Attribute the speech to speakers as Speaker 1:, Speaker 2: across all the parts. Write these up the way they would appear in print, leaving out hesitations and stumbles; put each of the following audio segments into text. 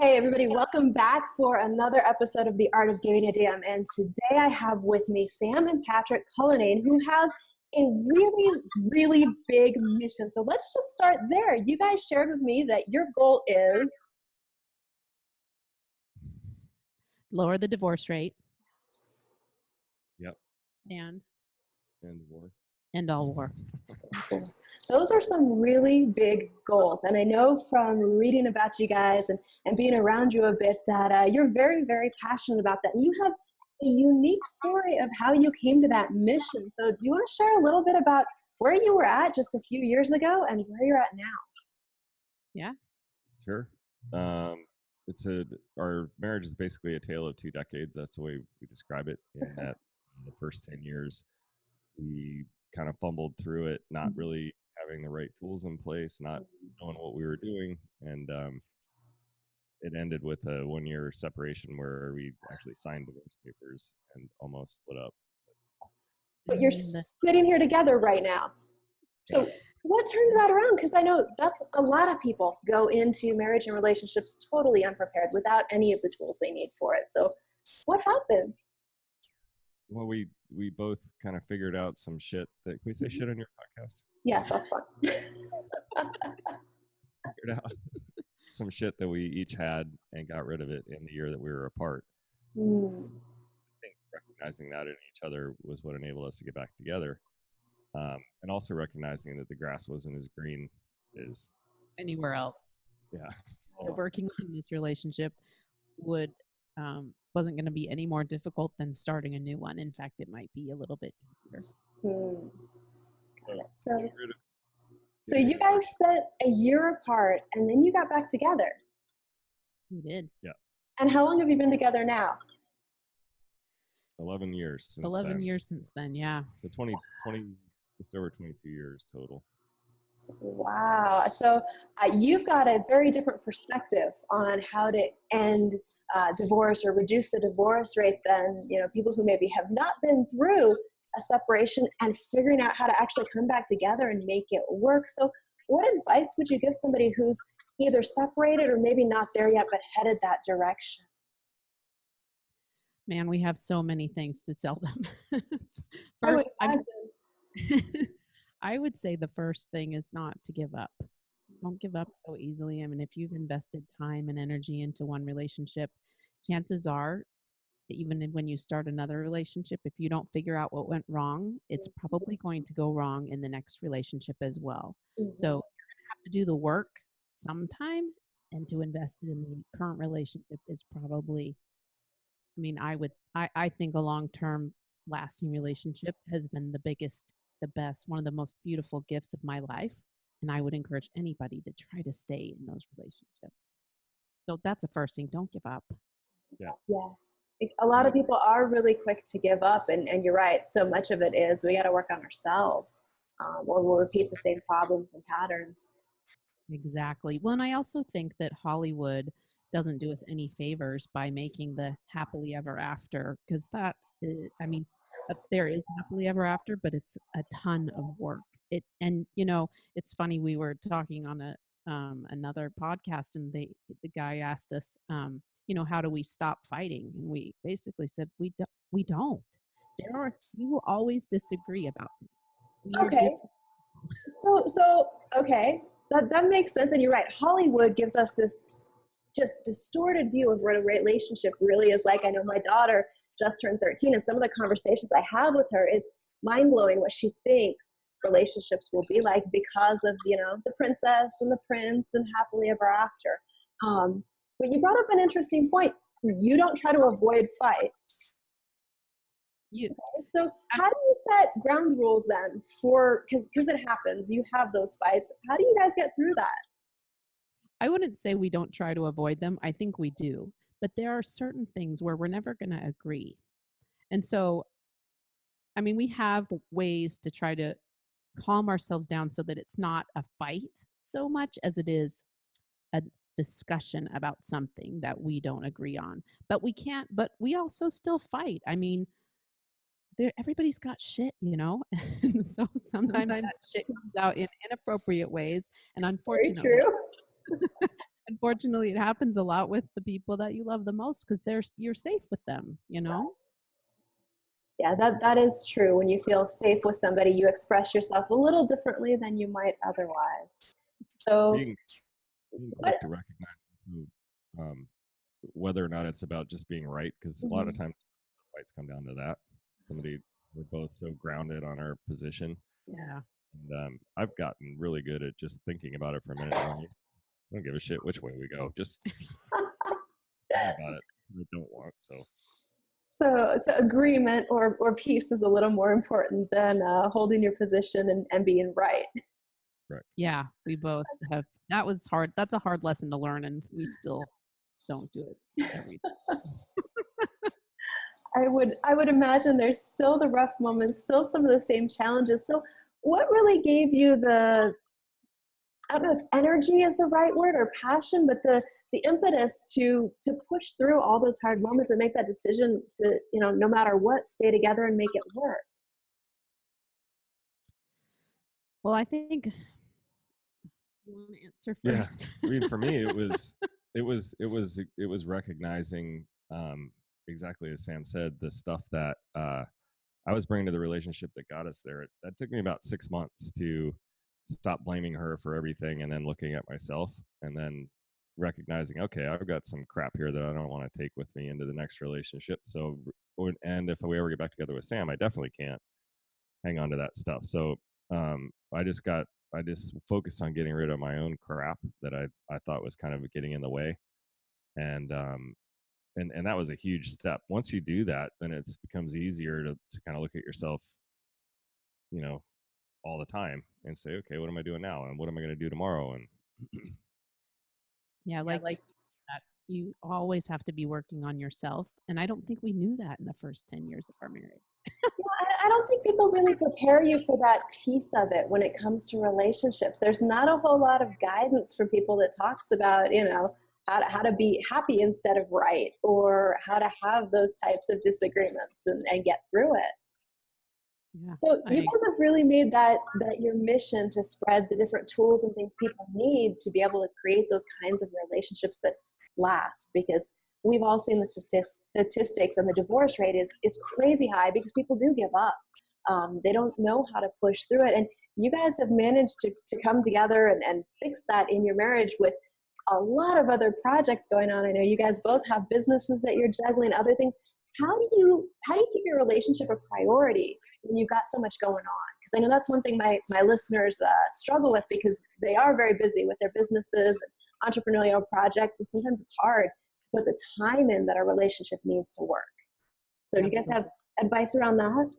Speaker 1: Hey everybody, welcome back for another episode of The Art of Giving a Damn. And today I have with me Sam and Patrick Cullinane, who have a really, really big mission. So let's just start there. You guys shared with me that your goal is
Speaker 2: lower the divorce rate.
Speaker 3: Yep.
Speaker 2: And
Speaker 3: war.
Speaker 2: end all war.
Speaker 1: Those are some really big goals. And I know from reading about you guys and being around you a bit that you're very, very passionate about that. And you have a unique story of how you came to that mission. So do you want to share a little bit about where you were at just a few years ago and where you're at now?
Speaker 2: Yeah.
Speaker 3: Sure. Our marriage is basically a tale of 2 decades. That's the way we describe it. In that the first 10 years, we kind of fumbled through it, not really having the right tools in place, not knowing what we were doing. And it ended with a 1-year separation where we actually signed divorce papers and almost split up.
Speaker 1: But you're sitting here together right now. So what turned that around? Because I know that's a lot of people go into marriage and relationships totally unprepared without any of the tools they need for it. So what happened?
Speaker 3: Well, we both kind of figured out some shit that, can we say shit on your podcast?
Speaker 1: Yes, that's fun.
Speaker 3: Figured out some shit that we each had and got rid of it in the year that we were apart. I think recognizing that in each other was what enabled us to get back together. And also recognizing that the grass wasn't as green as
Speaker 2: anywhere else.
Speaker 3: Yeah.
Speaker 2: So working on this relationship wasn't going to be any more difficult than starting a new one. In fact, it might be a little bit easier.
Speaker 1: So you guys spent a year apart and then you got back together.
Speaker 2: We did.
Speaker 3: Yeah.
Speaker 1: And how long have you been together now?
Speaker 3: 11 years since
Speaker 2: 11
Speaker 3: then.
Speaker 2: years since then, yeah.
Speaker 3: So 20, just over 22 years total.
Speaker 1: Wow. So you've got a very different perspective on how to end divorce or reduce the divorce rate than people who maybe have not been through a separation and figuring out how to actually come back together and make it work. So what advice would you give somebody who's either separated or maybe not there yet but headed that direction?
Speaker 2: Man, we have so many things to tell them.
Speaker 1: First,
Speaker 2: I would say the first thing is not to give up. Don't give up so easily. I mean, if you've invested time and energy into one relationship, chances are, even when you start another relationship, if you don't figure out what went wrong, it's probably going to go wrong in the next relationship as well. Mm-hmm. So you're going to have to do the work sometime, and to invest in the current relationship is probably, I think a long-term lasting relationship has been the biggest, the best, one of the most beautiful gifts of my life. And I would encourage anybody to try to stay in those relationships. So that's the first thing. Don't give up.
Speaker 1: Yeah. A lot of people are really quick to give up. And you're right. So much of it is we got to work on ourselves or we'll repeat the same problems and patterns.
Speaker 2: Exactly. Well, and I also think that Hollywood doesn't do us any favors by making the happily ever after, because that is, there is happily ever after, but it's a ton of work. It's funny. We were talking on another podcast, and the guy asked us, how do we stop fighting? And we basically said we don't. We will always disagree about things.
Speaker 1: Okay. So okay, that makes sense, and you're right. Hollywood gives us this just distorted view of what a relationship really is like. I know my daughter just turned 13, and some of the conversations I have with her, it's mind-blowing what she thinks relationships will be like because of the princess and the prince and happily ever after. But you brought up an interesting point. You don't try to avoid fights. So how do you set ground rules then because it happens, you have those fights. How do you guys get through that?
Speaker 2: I wouldn't say we don't try to avoid them. I think we do. But there are certain things where we're never going to agree. And so, we have ways to try to calm ourselves down so that it's not a fight so much as it is a discussion about something that we don't agree on. But we also still fight. Everybody's got shit, and so sometimes that shit comes out in inappropriate ways. And unfortunately, Unfortunately, it happens a lot with the people that you love the most because you're safe with them, you know?
Speaker 1: Yeah, that is true. When you feel safe with somebody, you express yourself a little differently than you might otherwise. So,
Speaker 3: Being being
Speaker 1: what?
Speaker 3: quick to recognize who, um, whether or not it's about just being right, because a lot of
Speaker 1: Mhm.
Speaker 3: times fights come down to that. We're both so grounded on our position,
Speaker 2: Yeah.
Speaker 3: and I've gotten really good at just thinking about it for a minute. And going, I don't give a shit which way we go. Just tell me about it. I don't want so.
Speaker 1: So agreement or peace is a little more important than holding your position and being right.
Speaker 3: Right.
Speaker 2: Yeah, we both have. That was hard. That's a hard lesson to learn, and we still don't do it every.
Speaker 1: I would imagine there's still the rough moments, still some of the same challenges. So what really gave you the, I don't know if energy is the right word or passion, but the impetus to push through all those hard moments and make that decision to, no matter what, stay together and make it work?
Speaker 2: Well, I think you want to answer
Speaker 3: Yeah.
Speaker 2: first.
Speaker 3: I mean, for me, it was recognizing, exactly as Sam said, the stuff that I was bringing to the relationship that got us there. That took me about 6 months to stop blaming her for everything and then looking at myself and then recognizing, okay, I've got some crap here that I don't want to take with me into the next relationship. So, and if we ever get back together with Sam, I definitely can't hang on to that stuff. So, um, I just got, I just focused on getting rid of my own crap that I thought was kind of getting in the way. And, and that was a huge step. Once you do that, then it becomes easier to kind of look at yourself, you know, all the time and say, okay, what am I doing now? And what am I going to do tomorrow? And
Speaker 2: Yeah, like that's you always have to be working on yourself, and I don't think we knew that in the first 10 years of our marriage.
Speaker 1: Yeah, I don't think people really prepare you for that piece of it when it comes to relationships. There's not a whole lot of guidance for people that talks about, how to be happy instead of right, or how to have those types of disagreements and get through it.
Speaker 2: Yeah,
Speaker 1: So you
Speaker 2: I
Speaker 1: guys have really made that your mission to spread the different tools and things people need to be able to create those kinds of relationships that last. Because we've all seen the statistics, and the divorce rate is crazy high because people do give up. They don't know how to push through it, and you guys have managed to come together and fix that in your marriage with a lot of other projects going on. I know you guys both have businesses that you're juggling, other things. How do you keep your relationship a priority when you've got so much going on? Because I know that's one thing my listeners struggle with, because they are very busy with their businesses and entrepreneurial projects, and sometimes it's hard to put the time in that a relationship needs to work. So do you guys have
Speaker 2: absolutely.
Speaker 1: advice around that?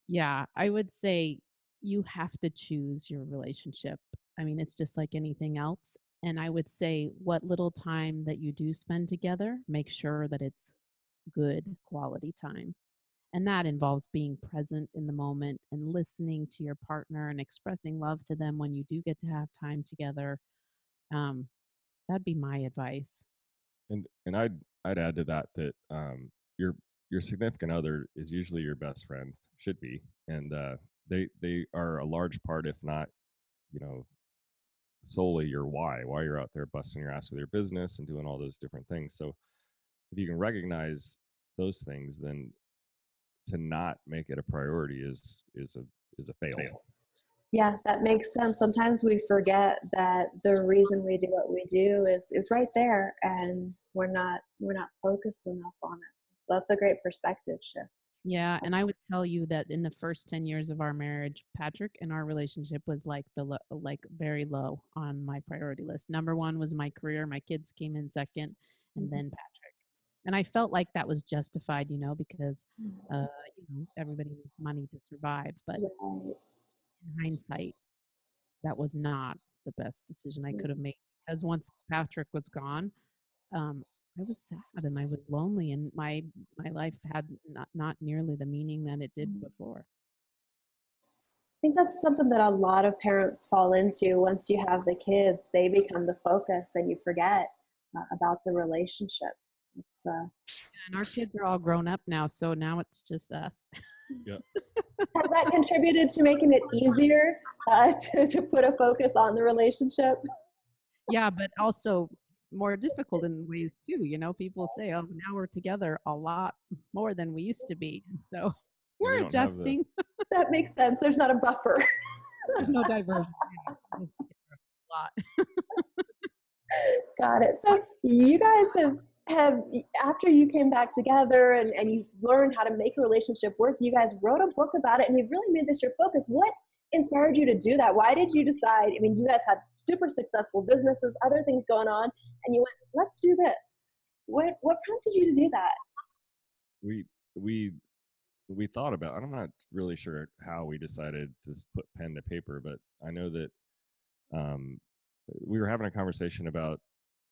Speaker 2: Yeah, I would say you have to choose your relationship. I mean, it's just like anything else. And I would say what little time that you do spend together, make sure that it's good quality time. And that involves being present in the moment and listening to your partner and expressing love to them when you do get to have time together. Um, that'd be my advice.
Speaker 3: and I'd add to that that your your significant other is usually your best friend, should be, and they are a large part, if not, you know, solely your why you're out there busting your ass with your business and doing all those different things. So if you can recognize those things, then to not make it a priority is a fail.
Speaker 1: Yeah, that makes sense. Sometimes we forget that the reason we do what we do is right there, and we're not focused enough on it. So that's a great perspective shift.
Speaker 2: Yeah, and I would tell you that in the first 10 years of our marriage, Patrick and our relationship was like like very low on my priority list. Number 1 was my career, my kids came in second, and
Speaker 1: Mhm.
Speaker 2: then Patrick. And I felt like that was justified, because uh, everybody needs money to survive, but
Speaker 1: Right.
Speaker 2: in hindsight, that was not the best decision I could have made, because once Patrick was gone, um, I was sad and I was lonely, and my life had not nearly the meaning that it did before.
Speaker 1: I think that's something that a lot of parents fall into. Once you have the kids, they become the focus, and you forget about the relationship. It's
Speaker 2: And our kids are all grown up now, so now it's just us.
Speaker 3: Yeah.
Speaker 1: Has that contributed to making it easier to put a focus on the relationship?
Speaker 2: Yeah, but also more difficult in ways too. You know, people say, "Oh, now we're together a lot more than we used to be." So
Speaker 3: Yeah, we
Speaker 2: we're
Speaker 3: don't have the
Speaker 2: adjusting.
Speaker 1: That makes sense. There's not a buffer.
Speaker 2: There's no diversion. Yeah, just a lot.
Speaker 1: Got it. So you guys have after you came back together and you learned how to make a relationship work, you guys wrote a book about it and you've really made this your focus. What inspired you to do that? Why did you decide? I mean, you guys had super successful businesses, other things going on, and you went, let's do this. What prompted you to do that?
Speaker 3: we we we thought about. I'm not really sure how we decided to put pen to paper, but I know that um, we were having a conversation about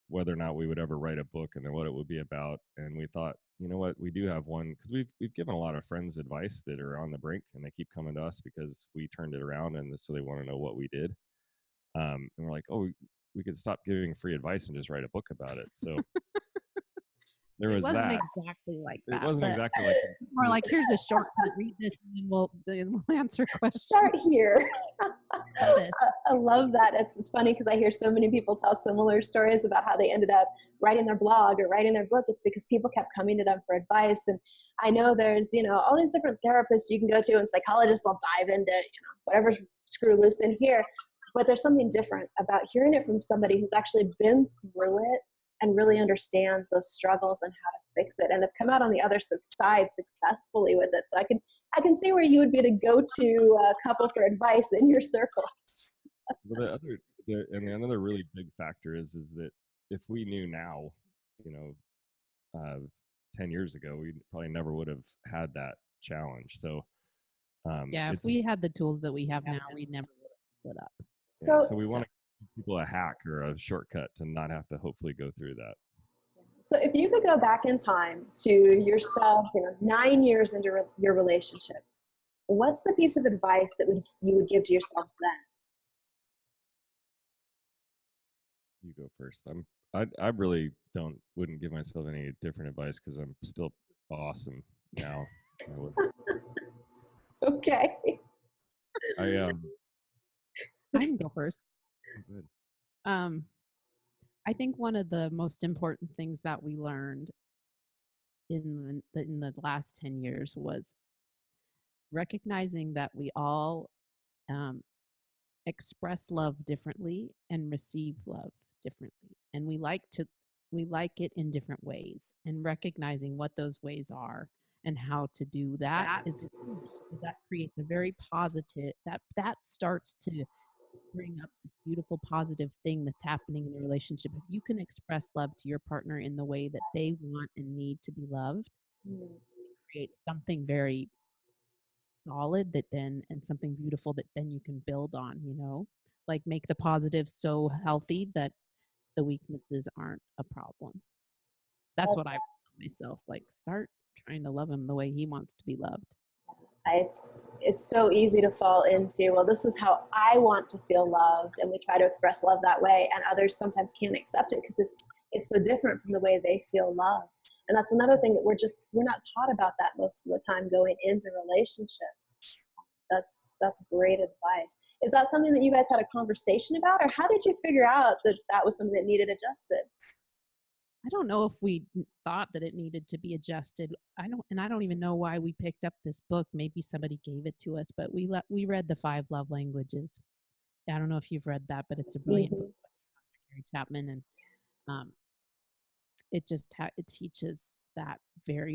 Speaker 3: whether or not we would ever write a book and then what it would be about. And we thought, you know what, we do have one because we've given a lot of friends advice that are on the brink and they keep coming to us because we turned it around and so they want to know what we did. And we're like, oh, we could stop giving free advice and just write a book about it. So there
Speaker 2: It
Speaker 3: was
Speaker 2: wasn't
Speaker 3: that.
Speaker 2: exactly like
Speaker 3: It
Speaker 2: that,
Speaker 3: wasn't
Speaker 2: but
Speaker 3: exactly like
Speaker 2: more like, here's a shortcut. Read this, and then we'll answer questions.
Speaker 1: Start here.
Speaker 2: This.
Speaker 1: I love that. It's funny because I hear so many people tell similar stories about how they ended up writing their blog or writing their book. It's because people kept coming to them for advice. And I know there's, all these different therapists you can go to and psychologists will dive into, whatever's screw loose in here. But there's something different about hearing it from somebody who's actually been through it and really understands those struggles and how to fix it. And has come out on the other side successfully with it. So I can see where you would be the go-to couple for advice in your circles.
Speaker 3: well, another really big factor is that if we knew now, you know, 10 years ago, we probably never would have had that challenge. So
Speaker 2: Yeah, if we had the tools that we have now, we never would have split up.
Speaker 3: So we want to give people a hack or a shortcut to not have to hopefully go through that.
Speaker 1: So if you could go back in time to yourselves, 9 years into your relationship, what's the piece of advice that you would give to yourselves then?
Speaker 3: You go first. I really wouldn't give myself any different advice because I'm still awesome now.
Speaker 1: Okay.
Speaker 3: I
Speaker 2: can go first.
Speaker 3: Good.
Speaker 2: I think one of the most important things that we learned in the last 10 years was recognizing that we all express love differently and receive love differently, and we like it in different ways, and recognizing what those ways are and how to do that that creates a very positive that starts to bring up this beautiful positive thing that's happening in the relationship. If you can express love to your partner in the way that they want and need to be loved, it creates something very solid and something beautiful that then you can build on, like make the positives so healthy that the weaknesses aren't a problem. That's what I tell myself, like start trying to love him the way he wants to be loved.
Speaker 1: It's so easy to fall into, well, this is how I want to feel loved, and we try to express love that way, and others sometimes can't accept it because it's so different from the way they feel loved. And that's another thing that we're not taught about that most of the time going into relationships. That's great advice. Is that something that you guys had a conversation about, or how did you figure out that was something that needed adjusted?
Speaker 2: I don't know if we thought that it needed to be adjusted. I don't even know why we picked up this book. Maybe somebody gave it to us, but we read The 5 Love Languages. I don't know if you've read that, but it's a brilliant book by Gary Chapman, and it just it teaches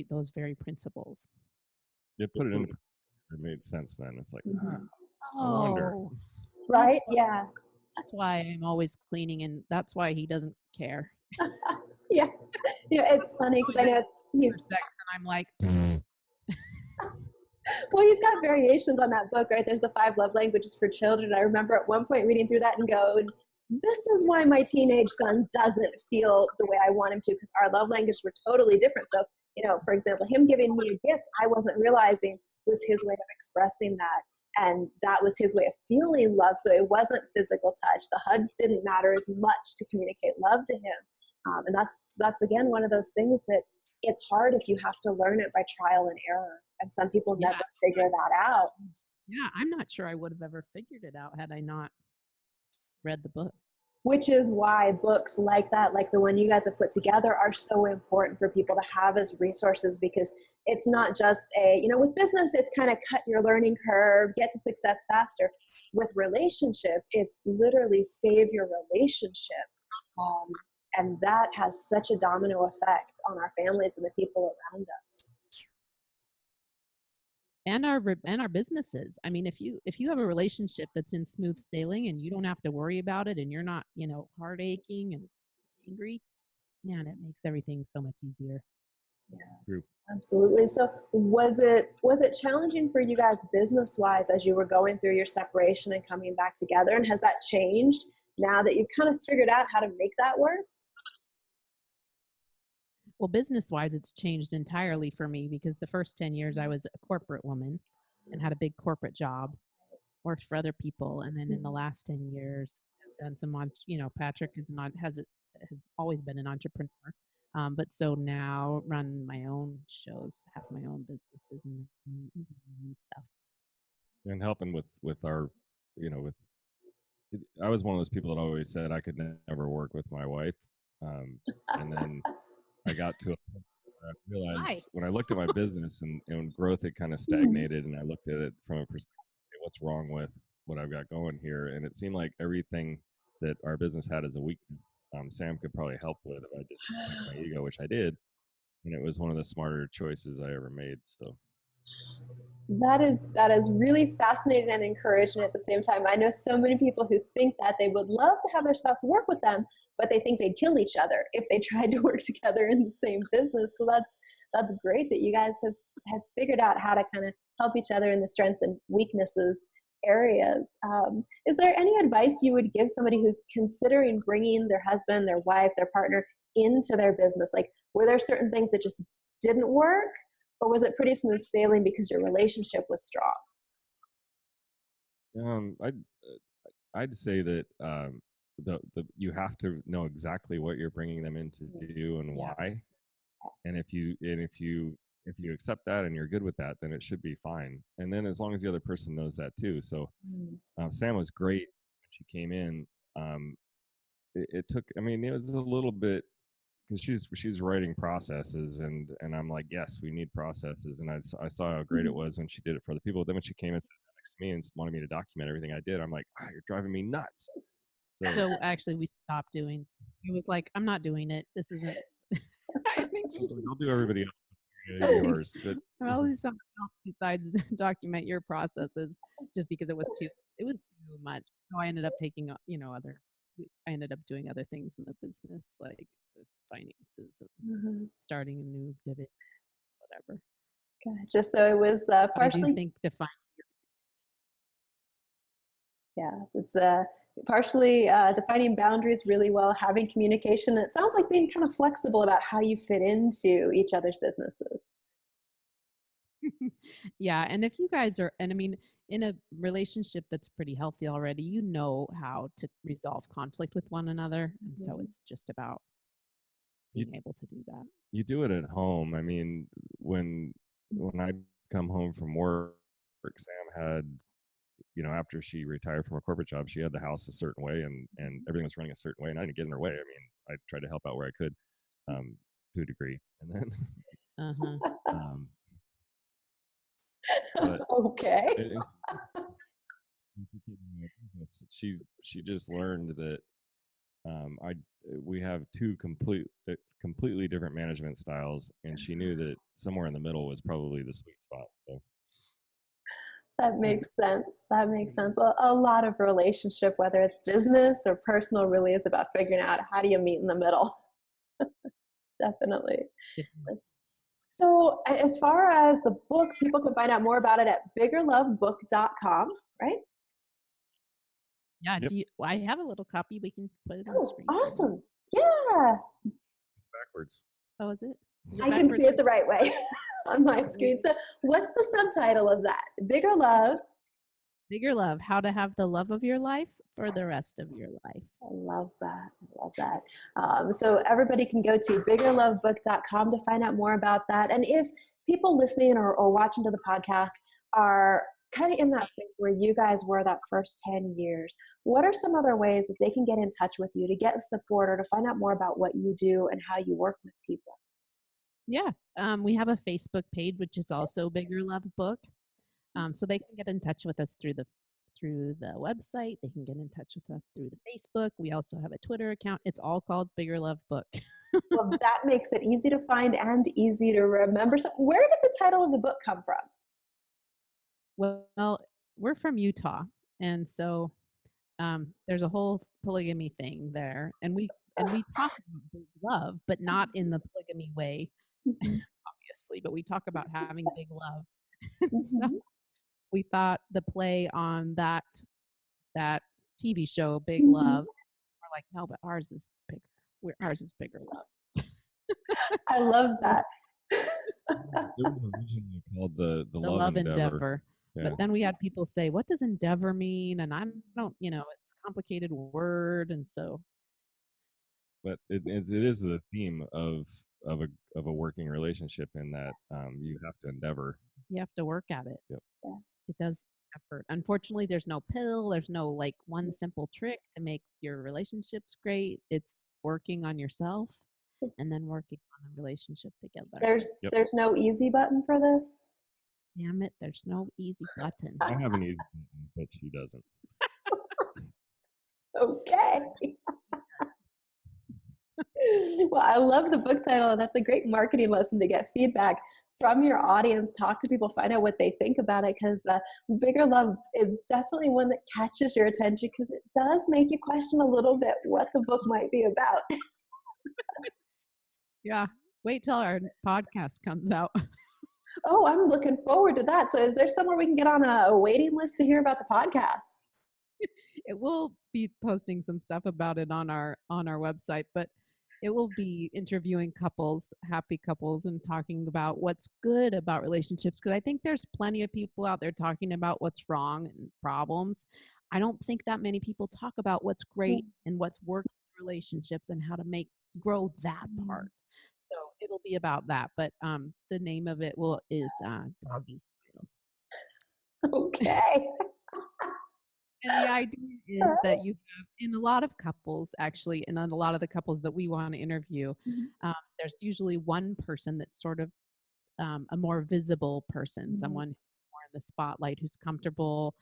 Speaker 2: those very principles.
Speaker 3: You put it in. It made sense then. It's like,
Speaker 2: I
Speaker 3: wonder.
Speaker 1: Right? Yeah.
Speaker 2: That's why I'm always cleaning, and that's why he doesn't care.
Speaker 1: Yeah. It's funny because I know he's
Speaker 2: sex, and I'm like,
Speaker 1: well, he's got variations on that book, right? There's the 5 love languages for children. I remember at one point reading through that and going, this is why my teenage son doesn't feel the way I want him to, because our love languages were totally different. So, for example, him giving me a gift, I wasn't realizing was his way of expressing that. And that was his way of feeling love. So it wasn't physical touch. The hugs didn't matter as much to communicate love to him. And that's again, one of those things that it's hard if you have to learn it by trial and error. And some people never figure that out.
Speaker 2: Yeah, I'm not sure I would have ever figured it out had I not read the book.
Speaker 1: which is why books like that, like the one you guys have put together, are so important for people to have as resources, because it's not just with business, it's kind of cut your learning curve, get to success faster. With relationship, it's literally save your relationship. And that has such a domino effect on our families and the people around us.
Speaker 2: And our businesses. I mean, if you have a relationship that's in smooth sailing and you don't have to worry about it, and you're not, heart aching and angry, man, it makes everything so much easier.
Speaker 1: Yeah,
Speaker 3: True.
Speaker 1: absolutely. So was it challenging for you guys business wise as you were going through your separation and coming back together? And has that changed now that you've kind of figured out how to make that work?
Speaker 2: Well, business-wise, it's changed entirely for me, because the first 10 years I was a corporate woman and had a big corporate job, worked for other people. And then in the last 10 years, I've done some, Patrick has always been an entrepreneur. But so now run my own shows, have my own businesses and stuff.
Speaker 3: And helping with our, with, I was one of those people that always said I could never work with my wife. And then I got to a point where I realized when I looked at my business and growth had kind of stagnated, and I looked at it from a perspective, what's wrong with what I've got going here? And it seemed like everything that our business had as a weakness, Sam could probably help with if I just checked my ego, which I did. And it was one of the smarter choices I ever made. So
Speaker 1: that is really fascinating and encouraging at the same time. I know so many people who think that they would love to have their spouse work with them, but they think they'd kill each other if they tried to work together in the same business. So that's great that you guys have figured out how to kind of help each other in the strengths and weaknesses areas. Is there any advice you would give somebody who's considering bringing their husband, their wife, their partner into their business? Like, were there certain things that just didn't work, or was it pretty smooth sailing because your relationship was strong?
Speaker 3: I'd say that the you have to know exactly what you're bringing them in to do and why. And if you accept that and you're good with that, then it should be fine. And then as long as the other person knows that too. So Sam was great when she came in. It took, I mean, it was a little bit, because she's writing processes, and I'm like, yes, we need processes. And I saw how great it was when she did it for the people. Then when she came and sat next to me and wanted me to document everything I did, I'm like, you're driving me nuts.
Speaker 2: So actually, we stopped doing. It was like, I'm not doing it. This isn't. I think
Speaker 3: I'll do everybody else. Yours, but
Speaker 2: I'll do something else besides document your processes, just because it was too much. So I ended up taking I ended up doing other things in the business, like finances and starting a new division, whatever.
Speaker 1: Gotcha. So it was partially.
Speaker 2: I do think
Speaker 1: it's partially defining boundaries really well, having communication. It sounds like being kind of flexible about how you fit into each other's businesses.
Speaker 2: Yeah, and if you guys are, and I mean, in a relationship that's pretty healthy already, you know how to resolve conflict with one another, and so it's just about being able to do that.
Speaker 3: You do it at home. I mean, when I come home from work, Sam had, after she retired from her corporate job, she had the house a certain way, and everything was running a certain way, and I didn't get in her way. I mean, I tried to help out where I could, to a degree, and then but
Speaker 1: okay.
Speaker 3: She just learned that we have two completely different management styles, and she knew that somewhere in the middle was probably the sweet spot. So.
Speaker 1: That makes sense. That makes sense. A lot of relationship, whether it's business or personal, really is about figuring out how do you meet in the middle. Definitely. So as far as the book, people can find out more about it at biggerlovebook.com, right?
Speaker 2: Yeah. Yep. I have a little copy. We can put it on the screen.
Speaker 1: Awesome. Yeah.
Speaker 3: It's backwards.
Speaker 2: Oh, is it?
Speaker 1: I can see it the right way on my screen. So what's the subtitle of that? Bigger Love.
Speaker 2: Bigger Love, how to have the love of your life for the rest of your life.
Speaker 1: I love that. I love that. So everybody can go to biggerlovebook.com to find out more about that. And if people listening or watching to the podcast are kind of in that space where you guys were that first 10 years, what are some other ways that they can get in touch with you to get support or to find out more about what you do and how you work with people?
Speaker 2: Yeah. We have a Facebook page, which is also Bigger Love Book. So they can get in touch with us through the website. They can get in touch with us through the Facebook. We also have a Twitter account. It's all called Bigger Love Book.
Speaker 1: Well, that makes it easy to find and easy to remember. So where did the title of the book come from?
Speaker 2: Well, we're from Utah, and so there's a whole polygamy thing there, and we talk about big love, but not in the polygamy way,
Speaker 1: Mhm.
Speaker 2: obviously. But we talk about having big love. So
Speaker 1: Mhm.
Speaker 2: we thought the play on that TV show, Big
Speaker 1: Mhm.
Speaker 2: Love. We're like, no, but ours is bigger. Ours is bigger love.
Speaker 1: I love
Speaker 2: So
Speaker 1: that.
Speaker 3: It was originally called the
Speaker 2: the
Speaker 3: Love
Speaker 2: love
Speaker 3: Endeavor.
Speaker 2: endeavor.
Speaker 3: Yeah,
Speaker 2: But then we had people say, what does endeavor mean? And I don't, it's a complicated word. And so,
Speaker 3: but it is the theme of a working relationship in that you have to endeavor.
Speaker 2: you have to work at it.
Speaker 3: Yep.
Speaker 1: Yeah.
Speaker 2: It does effort. Unfortunately, there's no pill, there's no like one simple trick to make your relationships great. It's working on yourself and then working on the relationship together.
Speaker 3: Yep.
Speaker 1: There's no easy button for this.
Speaker 2: Damn it, there's no easy button.
Speaker 3: I have an easy button, but she doesn't.
Speaker 1: Okay. Well, I love the book title, and that's a great marketing lesson to get feedback from your audience. Talk to people, find out what they think about it, because Bigger Love is definitely one that catches your attention because it does make you question a little bit what the book might be about.
Speaker 2: Yeah. Wait till our podcast comes out.
Speaker 1: Oh, I'm looking forward to that. So, is there somewhere we can get on a waiting list to hear about the podcast?
Speaker 2: It will be posting some stuff about it on our website, but it will be interviewing couples, happy couples, and talking about what's good about relationships, because I think there's plenty of people out there talking about what's wrong and problems. I don't think that many people talk about what's great and what's worked in relationships and how to grow that part. So it'll be about that, but the name of it is Doggy Style.
Speaker 1: Okay.
Speaker 2: And the idea is that you have, in a lot of couples, actually, and on a lot of the couples that we want to interview, there's usually one person that's sort of a more visible person, someone more in the spotlight who's comfortable,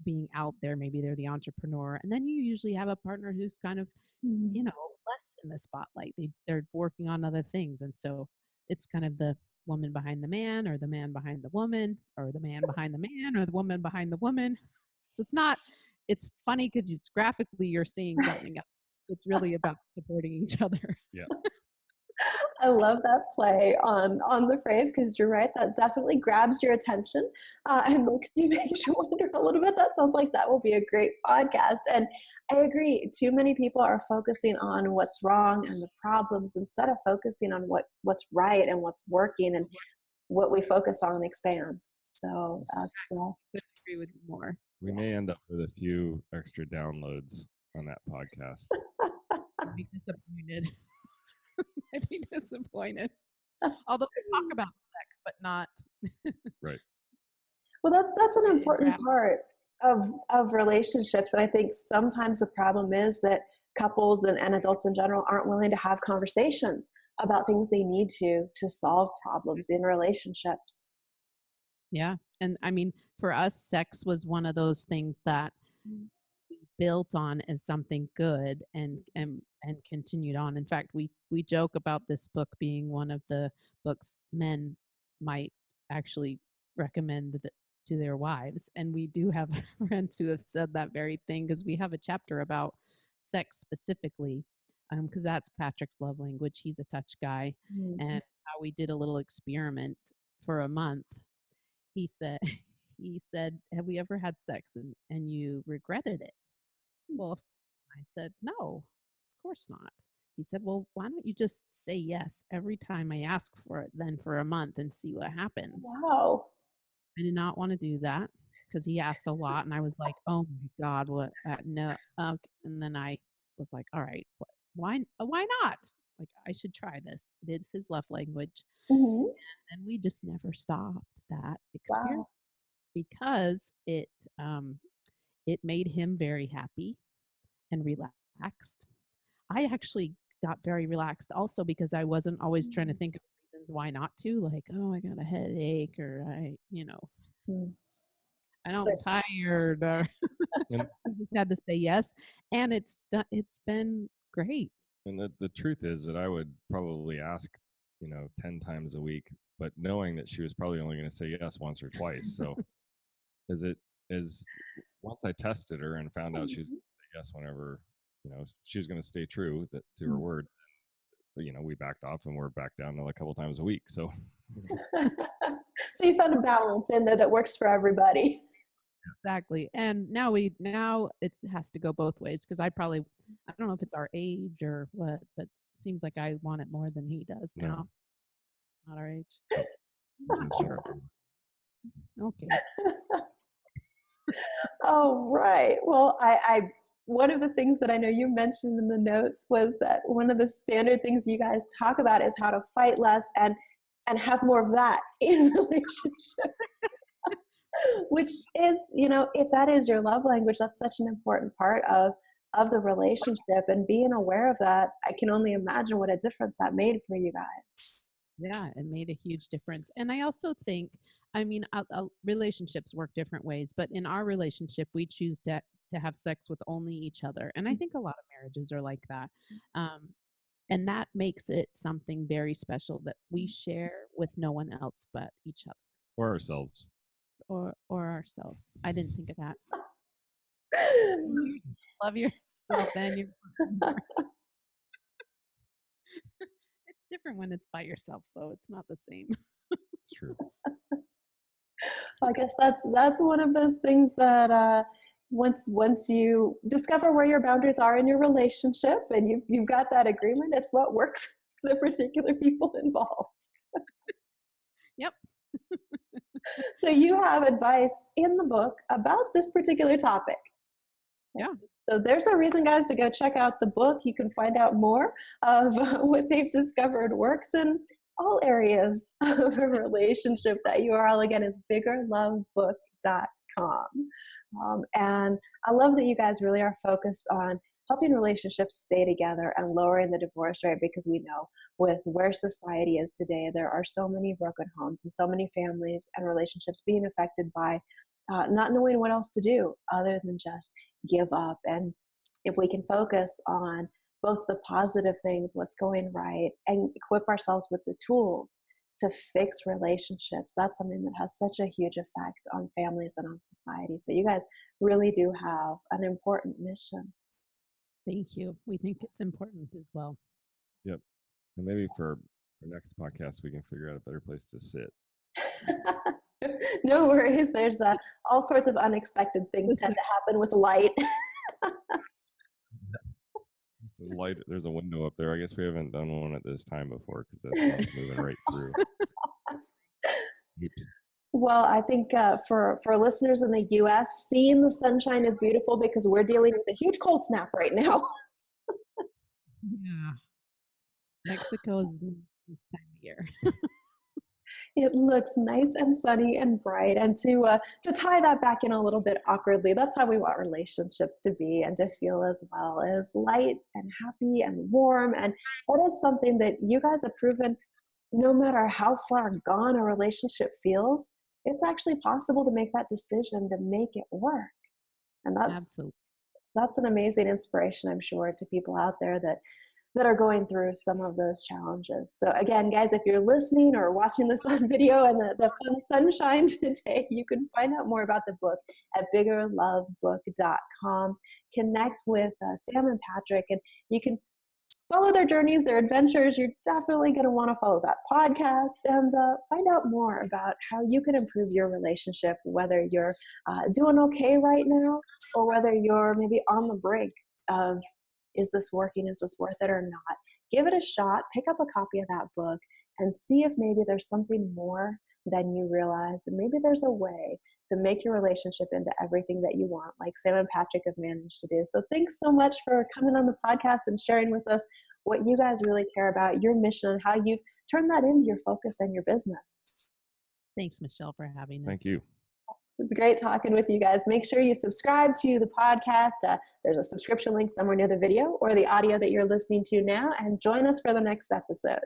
Speaker 2: being out there. Maybe they're the entrepreneur. And then you usually have a partner who's kind of, less in the spotlight. They're working on other things. And so it's kind of the woman behind the man, or the man behind the woman, or the man behind the man, or the woman behind the woman. So it's funny because it's graphically you're seeing something else. It's really about supporting each other.
Speaker 3: Yeah.
Speaker 1: I love that play on the phrase, because you're right. That definitely grabs your attention and makes you wonder a little bit. That sounds like that will be a great podcast. And I agree. Too many people are focusing on what's wrong and the problems instead of focusing on what's right and what's working, and what we focus on expands. So that's
Speaker 2: I agree with you more.
Speaker 3: We may end up with a few extra downloads on that podcast.
Speaker 2: I'd be disappointed. I'd be disappointed. Although we talk about sex, but not.
Speaker 3: Right.
Speaker 1: Well, that's an important part of relationships. And I think sometimes the problem is that couples and adults in general aren't willing to have conversations about things they need to solve problems in relationships.
Speaker 2: Yeah. And I mean, for us, sex was one of those things that we built on as something good and continued on. In fact, we joke about this book being one of the books men might actually recommend to their wives. And we do have friends who have said that very thing, because we have a chapter about sex specifically, because that's Patrick's love language. He's a touch guy. And how we did a little experiment for a month. He said, have we ever had sex and you regretted it? Well, I said, no, of course not. He said, well, why don't you just say yes every time I ask for it then for a month and see what happens?
Speaker 1: Wow.
Speaker 2: I did not want to do that because he asked a lot, and I was like, oh my God, what? No. And then I was like, all right, why not? Like, I should try this. It is his love language.
Speaker 1: Mm-hmm.
Speaker 2: And we just never stopped that experiment.
Speaker 1: Wow.
Speaker 2: because it made him very happy and relaxed. I actually got very relaxed also because I wasn't always trying to think of reasons why not to, like, oh, I got a headache, or
Speaker 1: Mm.
Speaker 2: I know I'm tired, or
Speaker 3: And,
Speaker 2: I just had to say yes, and it's been great.
Speaker 3: and the truth is that I would probably ask, 10 times a week, but knowing that she was probably only going to say yes once or twice. So as it as once I tested her and found out she was going to say yes whenever, she was going to stay true to her word, we backed off and we're back down to like a couple times a week. So
Speaker 1: So you found a balance in there that works for everybody.
Speaker 2: Exactly. And now it has to go both ways, because I don't know if it's our age or what, but it seems like I want it more than he does
Speaker 3: No.
Speaker 2: now. Not our age.
Speaker 3: That's true.
Speaker 2: Okay.
Speaker 1: Oh, right. Well, I one of the things that I know you mentioned in the notes was that one of the standard things you guys talk about is how to fight less and have more of that in relationships. Which is, if that is your love language, that's such an important part of the relationship, and being aware of that, I can only imagine what a difference that made for you guys.
Speaker 2: Yeah, it made a huge difference. And I also think, I mean, relationships work different ways, but in our relationship, we choose to have sex with only each other. And I think a lot of marriages are like that. And that makes it something very special that we share with no one else but each other,
Speaker 3: Or ourselves.
Speaker 2: or ourselves. I didn't think of that. Love yourself and your partner. It's different when it's by yourself, though. It's not the same.
Speaker 3: It's true.
Speaker 1: I guess that's one of those things that once you discover where your boundaries are in your relationship and you've got that agreement, it's what works for the particular people involved.
Speaker 2: Yep.
Speaker 1: So you have advice in the book about this particular topic.
Speaker 2: Yeah.
Speaker 1: So there's a reason, guys, to go check out the book. You can find out more of what they've discovered works in all areas of a relationship. That URL again is biggerlovebook.com. And I love that you guys really are focused on helping relationships stay together and lowering the divorce rate, because we know with where society is today, there are so many broken homes and so many families and relationships being affected by not knowing what else to do other than just give up. And if we can focus on both the positive things, what's going right, and equip ourselves with the tools to fix relationships, that's something that has such a huge effect on families and on society. So you guys really do have an important mission.
Speaker 2: Thank you. We think it's important as well.
Speaker 3: Yep. And maybe for our next podcast, we can figure out a better place to sit.
Speaker 1: No worries. There's all sorts of unexpected things tend to happen with light.
Speaker 3: There's a window up there. I guess we haven't done one at this time before because that sun's moving right through. Oops.
Speaker 1: Well, I think for listeners in the U.S., seeing the sunshine is beautiful because we're dealing with a huge cold snap right now.
Speaker 2: Yeah. Mexico's this time of year.
Speaker 1: It looks nice and sunny and bright, and to tie that back in a little bit awkwardly, that's how we want relationships to be and to feel as well, as light and happy and warm. And that is something that you guys have proven. No matter how far gone a relationship feels, it's actually possible to make that decision to make it work. And
Speaker 2: Absolutely.
Speaker 1: that's an amazing inspiration, I'm sure, to people out there that are going through some of those challenges. So again, guys, if you're listening or watching this on video and the fun sunshine today, you can find out more about the book at biggerlovebook.com. Connect with Sam and Patrick, and you can follow their journeys, their adventures. You're definitely going to want to follow that podcast and find out more about how you can improve your relationship, whether you're doing okay right now or whether you're maybe on the brink of, is this working? Is this worth it or not? Give it a shot. Pick up a copy of that book and see if maybe there's something more than you realized. And maybe there's a way to make your relationship into everything that you want, like Sam and Patrick have managed to do. So thanks so much for coming on the podcast and sharing with us what you guys really care about, your mission, and how you turn that into your focus and your business.
Speaker 2: Thanks, Michelle, for having us.
Speaker 3: Thank you.
Speaker 1: was great talking with you guys. Make sure you subscribe to the podcast. There's a subscription link somewhere near the video or the audio that you're listening to now, and join us for the next episode.